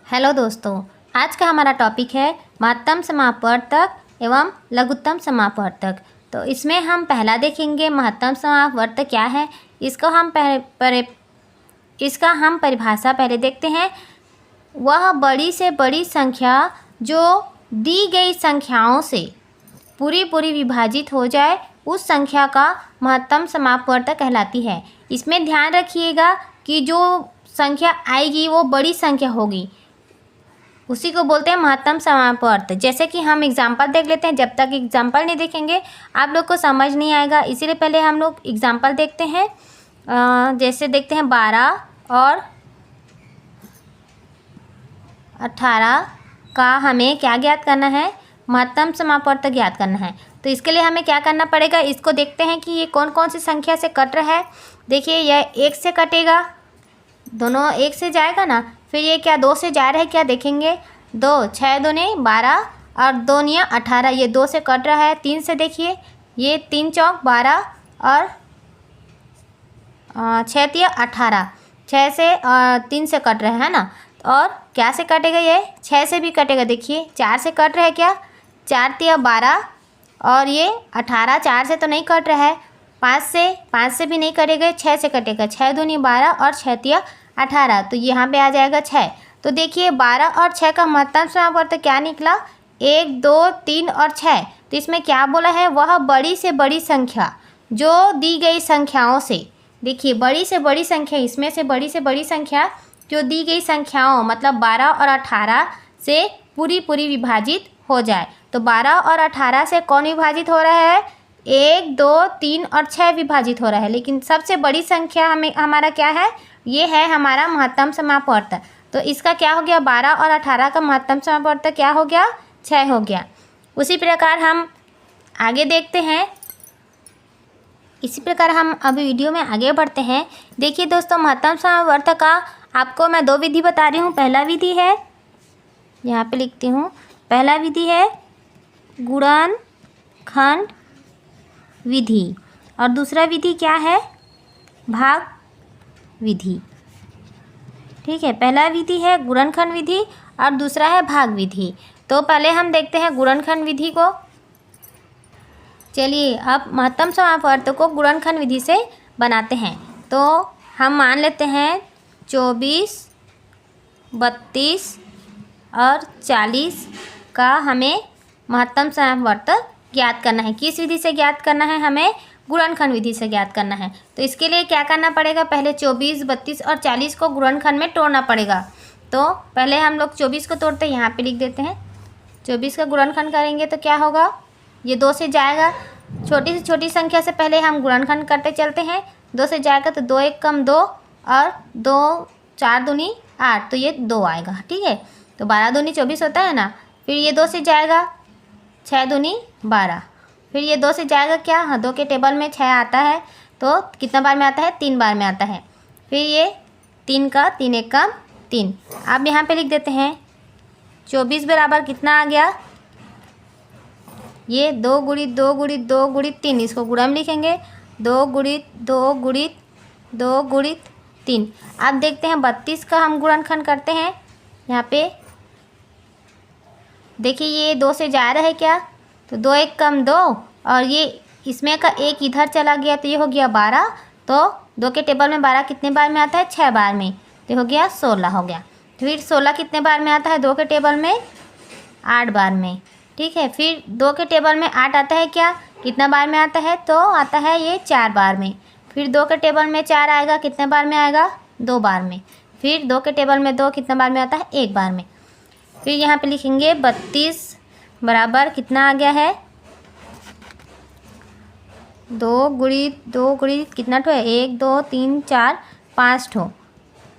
Hello दोस्तों, आज का हमारा टॉपिक है महत्तम समापवर्तक एवं लघुत्तम समापवर्तक। तो इसमें हम पहला देखेंगे महत्तम समापवर्तक क्या है। इसका हम परिभाषा पहले देखते हैं। वह बड़ी से बड़ी संख्या जो दी गई संख्याओं से पूरी विभाजित हो जाए उस संख्या का महत्तम समापवर्तक कहलाती है। इसमें ध्यान रखिएगा कि जो संख्या आएगी वो बड़ी संख्या होगी, उसी को बोलते हैं महत्तम समापवर्तक। जैसे कि हम एग्जाम्पल देख लेते हैं। जब तक एग्जाम्पल नहीं देखेंगे आप लोग को समझ नहीं आएगा, इसीलिए पहले हम लोग एग्जाम्पल देखते हैं। जैसे देखते हैं 12 और 18 का हमें क्या ज्ञात करना है, महत्तम समापवर्तक ज्ञात करना है। तो इसके लिए हमें क्या करना पड़ेगा, इसको देखते हैं कि ये कौन कौन सी संख्या से कट रहा है। देखिए यह 1 से कटेगा, दोनों 1 से जाएगा ना। फिर ये क्या 2 से जा रहा है, क्या देखेंगे 2 6 दूनी 12 और 2 निया 18, ये 2 से कट रहा है। 3 से देखिए ये 3 चौक 12 और 6 तिया 18, 6 से 3 से कट रहा है ना। और क्या से कटेगा, ये 6 से भी कटेगा। देखिए 4 से कट रहा है, क्या 4 तिया 12 और ये 18, 4 से तो नहीं कट रहा है। 5 से भी नहीं कटेगा, 6 से कटेगा। 6 दूनी 12 और 6 तिया 18, तो यहाँ पे आ जाएगा 6। तो देखिए 12 और 6 का महत्तम समापवर्तक क्या निकला, 1 2 3 और 6। तो इसमें क्या बोला है, वह बड़ी से बड़ी संख्या जो दी गई संख्याओं से, देखिए बड़ी से बड़ी संख्या, इसमें से बड़ी संख्या जो दी गई संख्याओं मतलब 12 और 18 से पूरी विभाजित हो जाए। तो 12 और 18 से कौन विभाजित हो रहा है, 1 2 3 और 6 विभाजित हो रहा है। लेकिन सबसे बड़ी संख्या हमारा क्या है, ये है हमारा महत्तम समापवर्तक। तो इसका क्या हो गया, 12 और 18 का महत्तम समापवर्तक क्या हो गया, 6 हो गया। उसी प्रकार हम आगे देखते हैं। इसी प्रकार हम अभी वीडियो में आगे बढ़ते हैं। देखिए दोस्तों, महत्तम समापवर्तक का आपको मैं 2 विधि बता रही हूँ। पहला विधि है, यहाँ पे लिखती हूँ, पहला विधि है गुणनखंड विधि और दूसरा विधि क्या है, भाग विधि। ठीक है, पहला विधि है गुणनखंड विधि और दूसरा है भाग विधि। तो पहले हम देखते हैं गुणनखंड विधि को। चलिए अब महत्तम समापवर्तक को गुणनखंड विधि से बनाते हैं। तो हम मान लेते हैं 24, 32 और 40 का हमें महत्तम समापवर्तक ज्ञात करना है। किस विधि से ज्ञात करना है, हमें गुणनखंड विधि से ज्ञात करना है। तो इसके लिए क्या करना पड़ेगा, पहले 24, 32 और 40 को गुणनखंड में तोड़ना पड़ेगा। तो पहले हम लोग 24 को तोड़ते हैं, यहाँ पे लिख देते हैं। 24 का गुणनखंड करेंगे तो क्या होगा, ये 2 से जाएगा। छोटी से छोटी संख्या से पहले हम गुणनखंड करते चलते हैं। 2 से जाएगा तो 2 1 कम 2 और 2 4 दूनी 8, तो ये 2 आएगा। ठीक है, तो 12 दूनी 24 होता है ना। फिर ये 2 से जाएगा, 6 दूनी 12। फिर ये 2 से जाएगा, क्या हाँ 2 के टेबल में 6 आता है, तो कितना बार में आता है, 3 बार में आता है। फिर ये 3 का 3 1 का 3। अब यहाँ पे लिख देते हैं 24 बराबर कितना आ गया, ये 2 गुणित 2 गुणित 2 गुणित 3, इसको गुणा में लिखेंगे 2 गुणित 2 गुणित 2 गुणित 3। अब देखते हैं 32 का हम गुणनखंड करते हैं। यहाँ पे देखिए ये 2 से जा रहा है, क्या तो 2 1 कम 2 और ये इसमें का 1 इधर चला गया, तो ये हो गया 12। तो 2 के टेबल में 12 कितने बार में आता है, 6 बार में, तो हो गया 16 हो गया। फिर 16 कितने बार में आता है, 2 के टेबल में 8 बार में। ठीक है, फिर 2 के टेबल में 8 आता है, क्या कितना बार में आता है, तो आता है ये 4 बार में। फिर 2 के टेबल में 4 आएगा, कितने बार में आएगा, 2 बार में। फिर 2 के टेबल में 2 कितने बार में आता है, 1 बार में। फिर यहाँ पे लिखेंगे 32 बराबर कितना आ गया है, 2 गुणित कितना ठो है, 1 2 3 4 5 ठो,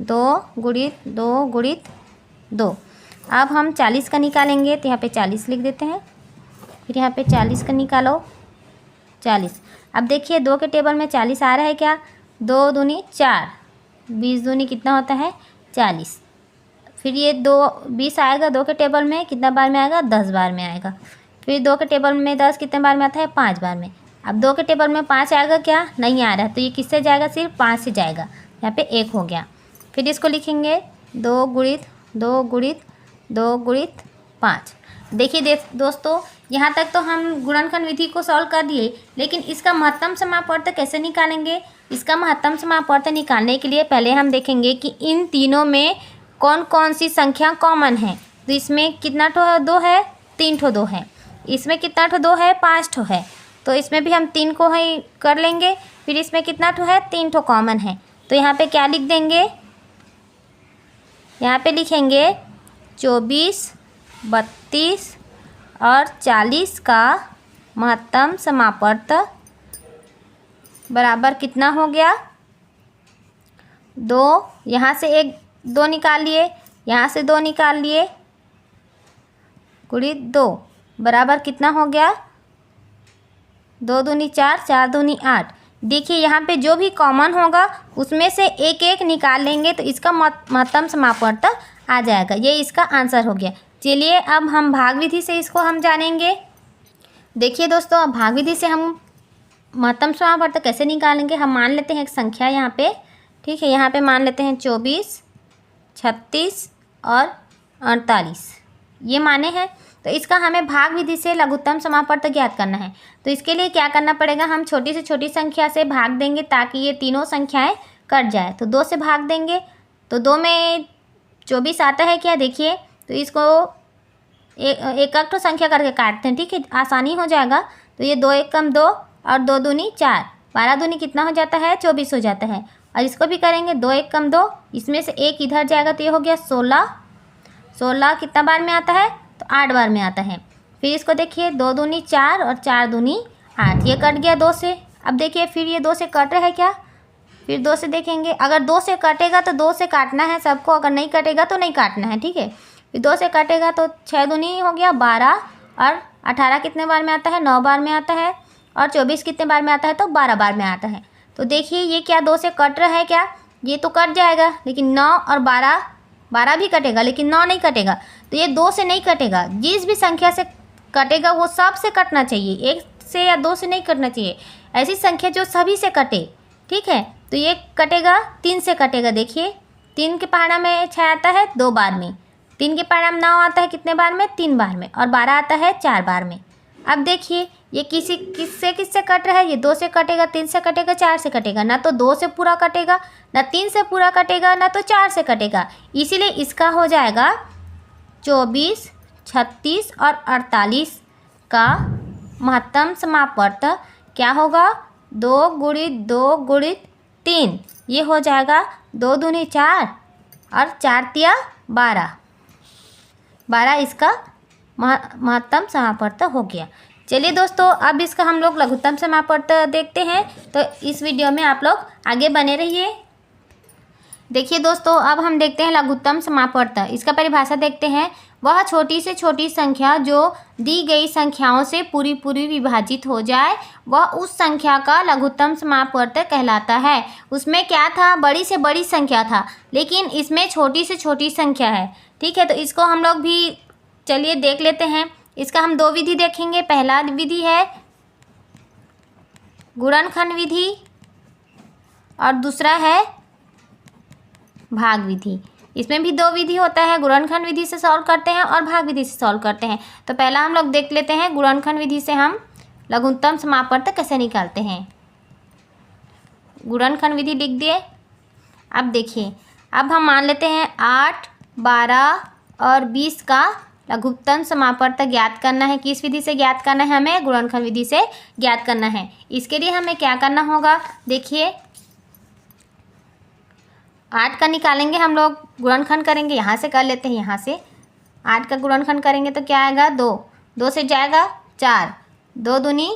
2 गुणित 2 गुणित 2। अब हम 40 का निकालेंगे, तो यहाँ पे 40 लिख देते हैं। फिर यहाँ पे 40 का निकालो, 40। अब देखिए 2 के टेबल में 40 आ रहा है, क्या 2 दूनी 4, 20 दूनी कितना होता है, 40। फिर ये 20 आएगा 2 के टेबल में, कितना बार में आएगा, 10 बार में आएगा। फिर 2 के टेबल में 10 कितने बार में आता है, 5 बार में। अब 2 के टेबल में 5 आएगा, क्या नहीं आ रहा है, तो ये किससे जाएगा, सिर्फ 5 से जाएगा। यहाँ पे 1 हो गया। फिर इसको लिखेंगे 2 गुणित 2 गुणित 2 गुणित 5। देखिए दोस्तों, यहाँ तक तो हम गुणनखंड विधि को सॉल्व कर दिए, लेकिन इसका महत्तम समापवर्त कैसे निकालेंगे? इसका महत्तम समापवर्त निकालने के लिए पहले हम देखेंगे कि इन तीनों में कौन कौन सी संख्या कॉमन है। तो इसमें कितना ठो 2 है? 3 ठो 2 है। इसमें कितना ठो 2 है? 5 ठो है। तो इसमें भी हम 3 को ही कर लेंगे। फिर इसमें कितना ठो है? 3 ठो कॉमन है। तो यहाँ पे क्या लिख देंगे? यहाँ पे लिखेंगे 24, 32 और 40 का महत्तम समापवर्त बराबर कितना हो गया? 2। यहाँ से एक 2 निकाल लिए, यहाँ से 2 निकाल लिए, गुणित 2 बराबर कितना हो गया? 2 दूनी 4, 4 दूनी 8। देखिए यहाँ पे जो भी कॉमन होगा उसमें से एक एक निकाल लेंगे तो इसका महत्तम समापवर्त आ जाएगा। ये इसका आंसर हो गया। चलिए अब हम भाग विधि से इसको हम जानेंगे। देखिए दोस्तों, अब भाग विधि से हम महत्तम समापवर्त कैसे निकालेंगे? हम मान लेते हैं एक संख्या यहाँ पे, ठीक है। यहाँ पे मान लेते हैं 24, 36 और 48, ये माने हैं। तो इसका हमें भाग विधि से लघुत्तम समापवर्त ज्ञात करना है। तो इसके लिए क्या करना पड़ेगा? हम छोटी से छोटी संख्या से भाग देंगे ताकि ये तीनों संख्याएं कट जाए। तो 2 से भाग देंगे तो 2 में 24 आता है क्या? देखिए, तो इसको एक तो संख्या करके काटते हैं, ठीक है, आसानी हो जाएगा। तो ये 2 एक कम 2 और 2 दूनी 4, 12 दूनी कितना हो जाता है? 24 हो जाता है। और इसको भी करेंगे 2 एक कम 2, इसमें से एक इधर जाएगा तो ये हो गया 16। 16 कितना बार में आता है? तो 8 बार में आता है। फिर इसको देखिए 2 दूनी 4 और 4 दूनी 8, ये कट गया 2 से। अब देखिए फिर ये 2 से कट रहा है क्या? फिर 2 से देखेंगे, अगर 2 से कटेगा तो 2 से काटना है सबको, अगर नहीं कटेगा तो नहीं काटना है, ठीक है। फिर 2 से कटेगा तो 6 दूनी हो गया 12 और 18 कितने बार में आता है? 9 बार में आता है। और 24 कितने बार में आता है? तो 12 बार में आता है। तो देखिए ये क्या 2 से कट रहा है क्या? ये तो कट जाएगा, लेकिन 9 और 12 भी कटेगा, लेकिन 9 नहीं कटेगा। तो ये 2 से नहीं कटेगा। जिस भी संख्या से कटेगा वो सब से कटना चाहिए, एक से या 2 से नहीं कटना चाहिए। ऐसी संख्या जो सभी से कटे, ठीक है। तो ये कटेगा 3 से कटेगा। देखिए 3 के पहाड़ा में 6 आता है 2 बार में, 3 के पहाड़ा में 9 आता है कितने बार में? 3 बार में, और 12 आता है 4 बार में। अब देखिए ये किससे कट रहा है? ये 2 से कटेगा, 3 से कटेगा, 4 से कटेगा। ना तो 2 से पूरा कटेगा, ना 3 से पूरा कटेगा, ना तो 4 से कटेगा। इसीलिए इसका हो जाएगा 24, 36 और 48 का महत्तम समापवर्त क्या होगा? 2 गुणित 2 गुणित 3, ये हो जाएगा 2 दूनी 4 और 4 तिया 12। 12 इसका महत्तम समापवर्त हो गया। चलिए दोस्तों, अब इसका हम लोग लघुत्तम समापवर्त देखते हैं। तो इस वीडियो में आप लोग आगे बने रहिए। देखिए दोस्तों, अब हम देखते हैं लघुत्तम समापवर्त। इसका परिभाषा देखते हैं। वह छोटी से छोटी संख्या जो दी गई संख्याओं से पूरी विभाजित हो जाए वह उस संख्या का लघुत्तम समापवर्त कहलाता है। उसमें क्या था? बड़ी से बड़ी संख्या था, लेकिन इसमें छोटी से छोटी संख्या है, ठीक है। तो इसको हम लोग भी चलिए देख लेते हैं। इसका हम 2 विधि देखेंगे। पहला विधि है गुणनखंड विधि और दूसरा है भाग विधि। इसमें भी 2 विधि होता है, गुणनखंड विधि से सॉल्व करते हैं और भाग विधि से सॉल्व करते हैं। तो पहला हम लोग देख लेते हैं गुणनखंड विधि से हम लघुत्तम समापवर्त कैसे निकालते हैं। गुणनखंड विधि लिख दिए। अब देखिए, अब हम मान लेते हैं 8, 12 और 20 का लघुत्तम समापवर्त ज्ञात करना है। किस विधि से ज्ञात करना है? हमें गुणनखंड विधि से ज्ञात करना है। इसके लिए हमें क्या करना होगा? देखिए 8 का निकालेंगे हम लोग, गुणनखंड करेंगे। यहाँ से कर लेते हैं, यहाँ से 8 का गुणनखंड करेंगे तो क्या आएगा? 2, 2 से जाएगा 4, 2 दूनी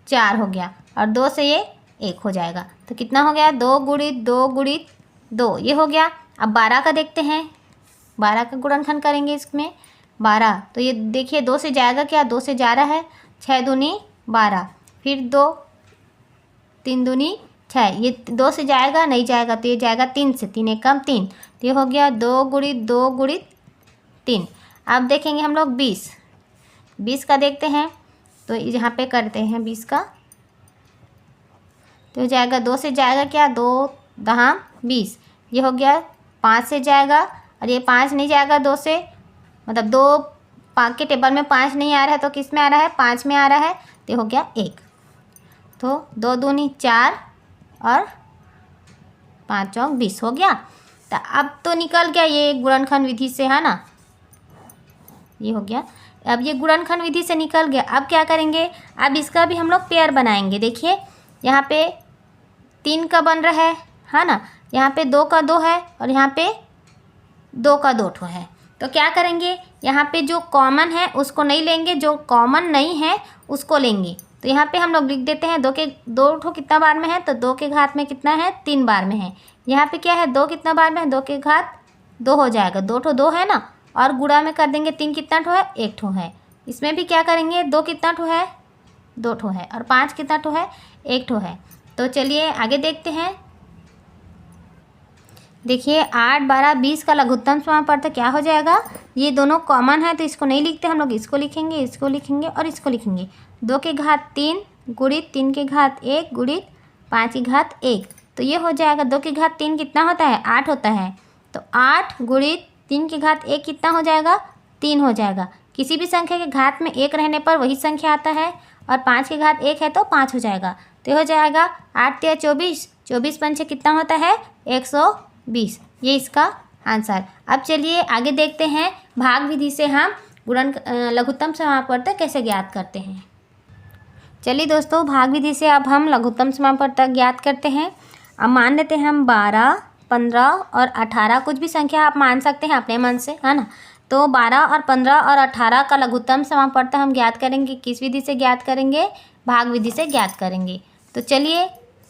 4 हो गया, और 2 से ये 1 हो जाएगा। तो कितना हो गया? 2 गुणित 2 गुणित 2, ये हो गया। अब 12 का देखते हैं, 12 का गुणनखंड करेंगे इसमें। 12 तो ये देखिए 2 से जाएगा क्या? 2 से जा रहा है, 6 दूनी 12, फिर 2, 3 दूनी 6, ये 2 से जाएगा, नहीं जाएगा तो ये जाएगा 3 से, 3 एक कम 3, तो ये हो गया 2 गुणित 2 गुणित 3। अब देखेंगे हम लोग 20 का देखते हैं। तो यहाँ पे करते हैं 20 का, तो हो जाएगा 2 से जाएगा क्या? 2 दहाम 20, ये हो गया। 5 से जाएगा और ये 5 नहीं जाएगा 2 से, मतलब 2 के टेबल में 5 नहीं आ रहा है तो किस में आ रहा है, 5 में आ रहा है, तो हो गया 1। तो 2 दूनी 4 और 5 चौक 20 हो गया। तो अब तो निकल गया ये गुणनखंड विधि से, है ना, ये हो गया। अब ये गुणनखंड विधि से निकल गया। अब क्या करेंगे, अब इसका भी हम लोग पेयर बनाएंगे। देखिए यहाँ पे 3 का बन रहा है ना, यहाँ पे 2 का 2 है और यहाँ पे 2 का 2 ठो है। तो क्या करेंगे, यहाँ पे जो कॉमन है उसको नहीं लेंगे, जो कॉमन नहीं है उसको लेंगे। तो यहाँ पे हम लोग लिख देते हैं 2 के 2 ठो कितना बार में है, तो 2 के घात में कितना है, 3 बार में है। यहाँ पे क्या है, 2 कितना बार में है, 2 के घात 2 हो जाएगा, 2 ठो 2 है ना, और गुणा में कर देंगे 3 कितना ठो है, 1 ठो है। इसमें भी क्या करेंगे, 2 कितना ठो है, 2 ठो है, और 5 कितना ठो है, 1 ठो है। तो चलिए आगे देखते हैं। देखिए 8, 12, 20 का लघुत्तम समापवर्त क्या हो जाएगा, ये दोनों कॉमन है तो इसको नहीं लिखते हम लोग, इसको लिखेंगे, इसको लिखेंगे और इसको लिखेंगे। 2 के घात 3 गुणित 3 के घात 1 गुणित 5 की घात 1, तो ये हो जाएगा 2 के घात 3 कितना होता है, 8 होता है। तो 8 गुणित 3 के घात 1 कितना हो जाएगा, 3 हो जाएगा। किसी भी संख्या के घात में 1 रहने पर वही संख्या आता है, और 5 के घात 1 है तो 5 हो जाएगा। तो हो जाएगा 8 या 24, 24 पंचे कितना होता है, 120। ये इसका आंसर। अब चलिए आगे देखते हैं, भाग विधि से हम लघुत्तम समापवर्त कैसे ज्ञात करते हैं। चलिए दोस्तों, भाग विधि से अब हम लघुत्तम समापवर्त ज्ञात करते हैं। अब मान लेते हैं हम 12, 15 और 18, कुछ भी संख्या आप मान सकते हैं अपने मन से, है ना। तो 12 और 15 और 18 का लघुत्तम समापवर्त हम ज्ञात करेंगे, किस विधि से ज्ञात करेंगे, भाग विधि से ज्ञात करेंगे। तो चलिए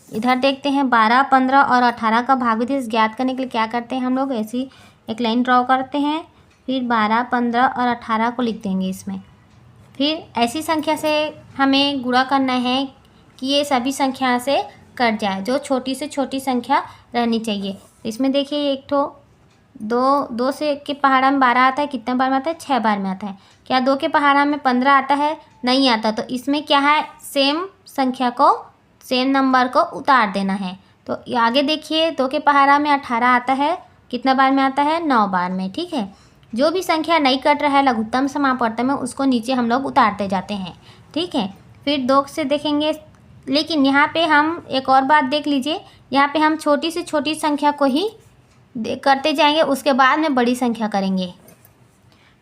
इधर देखते हैं, 12, 15 और 18 का भाग विधि से ज्ञात करने के लिए क्या करते हैं हम लोग, ऐसी एक लाइन ड्रॉ करते हैं, फिर 12, 15 और 18 को लिख देंगे इसमें। फिर ऐसी संख्या से हमें गुणा करना है कि ये सभी संख्या से कट जाए, जो छोटी से छोटी संख्या रहनी चाहिए। इसमें देखिए एक ठो 2 से के पहाड़ा में 12 आता है, कितने बार में आता है, 6 बार में आता है। क्या 2 के पहाड़ा में 15 आता है, नहीं आता। तो इसमें क्या है, सेम संख्या को, सेम नंबर को उतार देना है। तो आगे देखिए 2 के पहाड़ा में 18 आता है, कितना बार में आता है, 9 बार में, ठीक है। जो भी संख्या नहीं कट रहा है लघुत्तम समापवर्त में, उसको नीचे हम लोग उतारते जाते हैं, ठीक है। फिर 2 से देखेंगे, लेकिन यहाँ पे हम एक और बात देख लीजिए, यहाँ पे हम छोटी से छोटी संख्या को ही करते जाएंगे, उसके बाद में बड़ी संख्या करेंगे।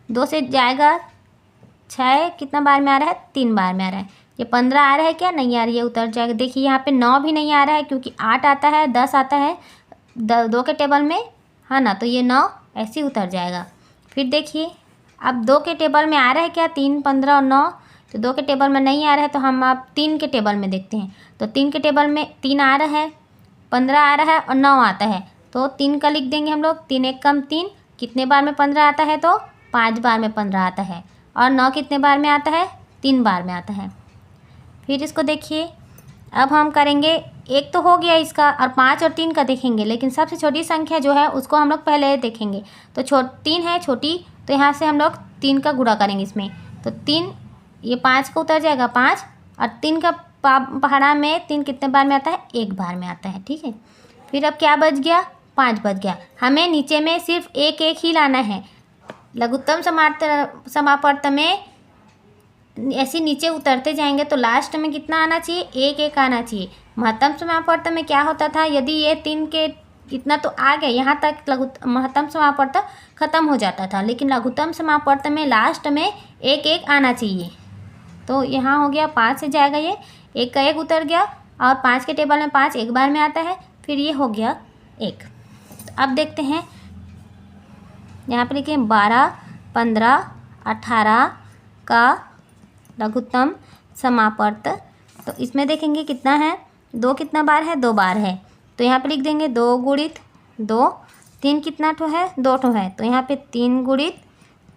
2 से जाएगा 6, कितना बार में आ रहा है, 3 बार में आ रहा है। ये 15 आ रहा है क्या, नहीं आ रही है, उतर जाएगा। देखिए यहाँ पे 9 भी नहीं आ रहा है, क्योंकि 8 आता है, 10 आता है 2 के टेबल में, है ना, तो ये 9 ऐसे ही उतर जाएगा। फिर देखिए अब 2 के टेबल में आ रहा है क्या, 3, 15 और 9, तो 2 के टेबल में नहीं आ रहा है, तो हम अब 3 के टेबल में देखते हैं। तो 3 के टेबल में 3 आ रहा है, 15 आ रहा है और 9 आता है, तो 3 का लिख देंगे हम लोग। 3 एक कम 3, कितने बार में 15 आता है, तो 5 बार में 15 आता है। और 9 कितने बार में आता है, 3 बार में आता है। फिर इसको देखिए, अब हम करेंगे, एक तो हो गया इसका, और 5 और 3 का देखेंगे, लेकिन सबसे छोटी संख्या जो है उसको हम लोग पहले देखेंगे। तो 3 है छोटी, तो यहाँ से हम लोग 3 का गुणा करेंगे इसमें। तो 3, ये 5 का उतर जाएगा 5, और 3 का पहाड़ा में 3 कितने बार में आता है, 1 बार में आता है, ठीक है। फिर अब क्या बच गया, 5 बच गया। हमें नीचे में सिर्फ 1 1 ही लाना है। लघुत्तम समापवर्त में ऐसे नीचे उतरते जाएंगे तो लास्ट में कितना आना चाहिए, 1 1 आना चाहिए। महत्तम समापवर्त में क्या होता था, यदि ये 3 के इतना तो आ गया, यहाँ तक महत्तम समापवर्त खत्म हो जाता था, लेकिन लघुत्तम समापवर्त में लास्ट में 1 1 आना चाहिए। तो यहाँ हो गया 5 से जाएगा, ये 1 का 1 उतर गया, और 5 के टेबल में 5 1 बार में आता है, फिर ये हो गया 1। तो अब देखते हैं, यहाँ पर लिखिए 12, 15, 18 का लघुत्तम समापवर्त। तो इसमें देखेंगे कितना है, 2 कितना बार है, 2 बार है, तो यहाँ पे लिख देंगे 2 गुणित 2। 3 कितना ठो है, 2 ठो है, तो यहाँ पे 3 गुणित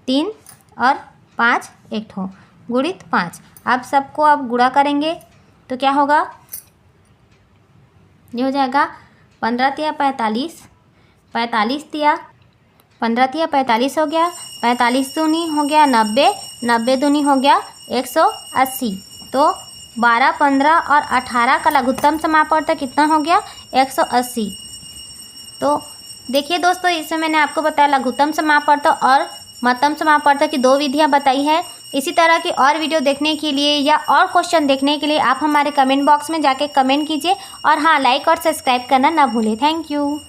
3, और 5 1 ठो गुणित 5। अब सबको अब गुणा करेंगे तो क्या होगा, ये हो जाएगा 15 तिया 45, 45 तिया 15 तिया 45 हो गया, 45 दूनी हो गया 90, 90 दूनी हो गया 180। तो 12, 15 और 18 का लघुत्तम समापवर्त कितना हो गया, 180। तो देखिए दोस्तों, इसमें मैंने आपको बताया लघुत्तम समापवर्त और महत्तम समापवर्त की 2 विधियां बताई है। इसी तरह की और वीडियो देखने के लिए या और क्वेश्चन देखने के लिए आप हमारे कमेंट बॉक्स में जाके कमेंट कीजिए और हाँ, लाइक और सब्सक्राइब करना ना भूलें। Thank you.